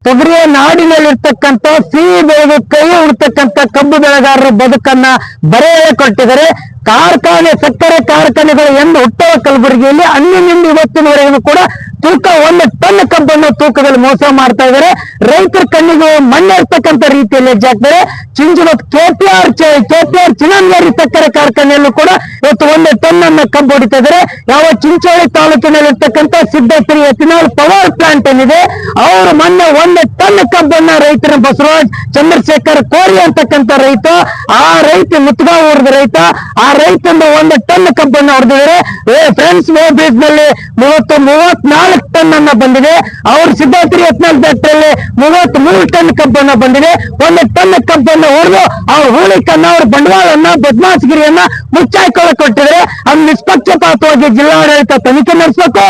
ತೊಗರಿಯ ನಾಡಿನಲ್ಲಿರ್ತಕ್ಕಂಥ ಸಿಹಿ ಬೆಳೆದು ಕೈ ಉಡ್ತಕ್ಕಂಥ ಕಬ್ಬು ಬೆಳೆಗಾರರ ಬದುಕನ್ನ ಬರೆ ಕೊಟ್ಟಿದ್ದಾರೆ. ಕಾರ್ಖಾನೆ ಸಕ್ಕರೆ ಕಾರ್ಖಾನೆಗಳು ಎಂದು ಹುಟ್ಟುವ ಕಲಬುರಗಿಯಲ್ಲಿ ಅಂದಿನಿಂದ ಇವತ್ತಿನವರೆಗೂ ಕೂಡ ತೂಕ 1 ಟನ್ ಕಬ್ಬನ್ನು ತೂಕದಲ್ಲಿ ಮೋಸ ಮಾಡ್ತಾ ಇದ್ದಾರೆ. ರೈತರ ಕಣ್ಣಿಗೆ ಮಣ್ಣಿರ್ತಕ್ಕಂಥ ರೀತಿಯಲ್ಲಿ ಹೆಜ್ಜಾಕ್ತಾರೆ. ಚಿಂಚೋಳಿ ಕೆಪಿಆರ್ ಚಿನ್ನಂಗೇರಿ ಸಕ್ಕರೆ ಕಾರ್ಖಾನೆಯಲ್ಲೂ ಕೂಡ ಇವತ್ತು 1 ಟನ್ ಅನ್ನ ಕಬ್ಬು ಹೊಡಿತಾ ಇದ್ದಾರೆ. ಯಾವ Chincholi ತಾಲೂಕಿನಲ್ಲಿರ್ತಕ್ಕಂಥ Siddashree ethanol power plant ಏನಿದೆ ಅವರು ಮೊನ್ನೆ 1 ಟನ್ ಕಬ್ಬನ್ನ ರೈತರ ಬಸವರಾಜ್ ಚಂದ್ರಶೇಖರ್ ಕೋರಿ ಅಂತಕ್ಕಂಥ ರೈತ, ಆ ರೈತ ಮುತ್ಗಾಂವ್ ಊರದ ರೈತ, ಆ ರೈತಂದು 1 ಟನ್ ಕಬ್ಬನ್ನು ಹೊಡೆದಿದ್ದಾರೆ. ಫ್ರೆಂಡ್ಸ್ ಬೇಸ್ ನಲ್ಲಿ 34 ಟನ್ ಅನ್ನ ಬಂದಿದೆ. ಅವರು ಸಿದ್ದಶ್ರೀ ಎಥಿನಾಲ್ ಫ್ಯಾಕ್ಟರಿಯಲ್ಲಿ 33 ಟನ್ ಕಬ್ಬನ್ನ ಬಂದಿದೆ. 1 ಟನ್ ಕಬ್ಬನ್ನು ಹೊಡೆದು ಅವ್ರ ಹೂಳಿಕನ್ನ ಅವ್ರ ಬಂಡವಾಳವನ್ನ ಬದ್ಮಾಸ್ಗಿರಿಯನ್ನ ಮುಚ್ಚಾಯ್ಕೊಳ್ಳಕ್ ಕೊಟ್ಟಿದ್ದಾರೆ. ಅದು ನಿಷ್ಪಕ್ಷಪಾತವಾಗಿ ಜಿಲ್ಲಾಡಳಿತ ತನಿಖೆ ನಡೆಸಬೇಕು.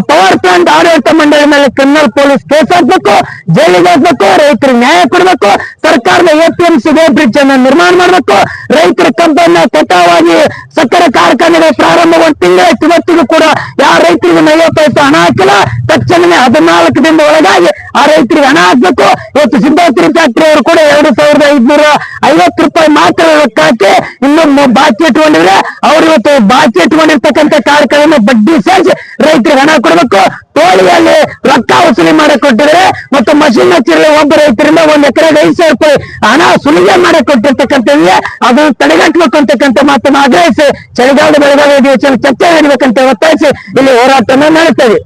ಪವರ್ ಪ್ಲಾಂಟ್ ಆಡಳಿತ ಮಂಡಳಿ ಮೇಲೆ ಕ್ರಿಮಿನಲ್ ಪೊಲೀಸ್ ಕೇಸ್ ಹಾಕ್ಬೇಕು, ಜೈಲಿಗೆ ಹಾಕ್ಬೇಕು, ರೈತರಿಗೆ ನ್ಯಾಯ ಕೊಡಬೇಕು. ಸರ್ಕಾರದ APMC ಬ್ರಿಡ್ಜ್ ಅನ್ನ ನಿರ್ಮಾಣ ಮಾಡಬೇಕು. ರೈತರ ಕಬ್ಬನ್ನ ಕಟಾವಾಗಿ ಸಕ್ಕರೆ ಕಾರ್ಖಾನೆಗೆ ಪ್ರಾರಂಭ 1 ತಿಂಗಳಾಯ್ತು, ಇವತ್ತಿಗೂ ಕೂಡ ಯಾವ ರೈತರಿಗೆ 40 ಪೈಸೆ ಹಣ ಹಾಕಿಲ್ಲ. ತಕ್ಷಣವೇ 14 ದಿನದ ಒಳಗಾಗಿ ಆ ರೈತರಿಗೆ ಹಣ ಹಾಕ್ಬೇಕು. ಇವತ್ತು ಸಿದ್ದಶ್ರೀ ಫ್ಯಾಕ್ಟರಿ ಅವರು ಕೂಡ 2550 ರೂಪಾಯಿ ಮಾತ್ರ ರೊಕ್ಕ ಹಾಕಿ ಇನ್ನು ಬಾಕಿ ಇಟ್ಕೊಂಡಿದ್ರೆ ಅವ್ರು ಇವತ್ತು ಬಾಕಿ ಇಟ್ಕೊಂಡಿರ್ತಕ್ಕಂಥ ಕಾರ್ಖಾನೆ ಬಡ್ಡಿ ಸೇರಿಸಿ ರೈತರಿಗೆ ಹಣ ಕೊಡಬೇಕು. ಟೋಳಿಯಲ್ಲಿ ರೊಕ್ಕ ವಸೂಲಿ ಮಾಡಕ್ ಕೊಟ್ಟಿದ್ದಾರೆ ಮತ್ತು ಮಷಿನ್ ಹಚ್ಚಿರಲಿ ಒಬ್ಬ ರೈತರಿಂದ 1 ಎಕರೆಗೆ 5,000 ರೂಪಾಯಿ ಹಣ ಸುಲಿಗೆ ಮಾಡಕ್ ಕೊಟ್ಟಿರ್ತಕ್ಕಂಥವ್ರಿಗೆ ಅದನ್ನು ತಡೆಗಟ್ಟಬೇಕು ಅಂತಕ್ಕಂಥ ಮಾತನ್ನು ಆಗ್ರಹಿಸಿ ಚಳಿಗಾಲದ ಬೆಳಗಾವಿ ಅಧಿವೇಶನ ಚರ್ಚೆ ನಡೀಬೇಕಂತ ಒತ್ತಾಯಿಸಿ ಇಲ್ಲಿ ಹೋರಾಟವನ್ನು ನಡೆಸ್ತೇವೆ.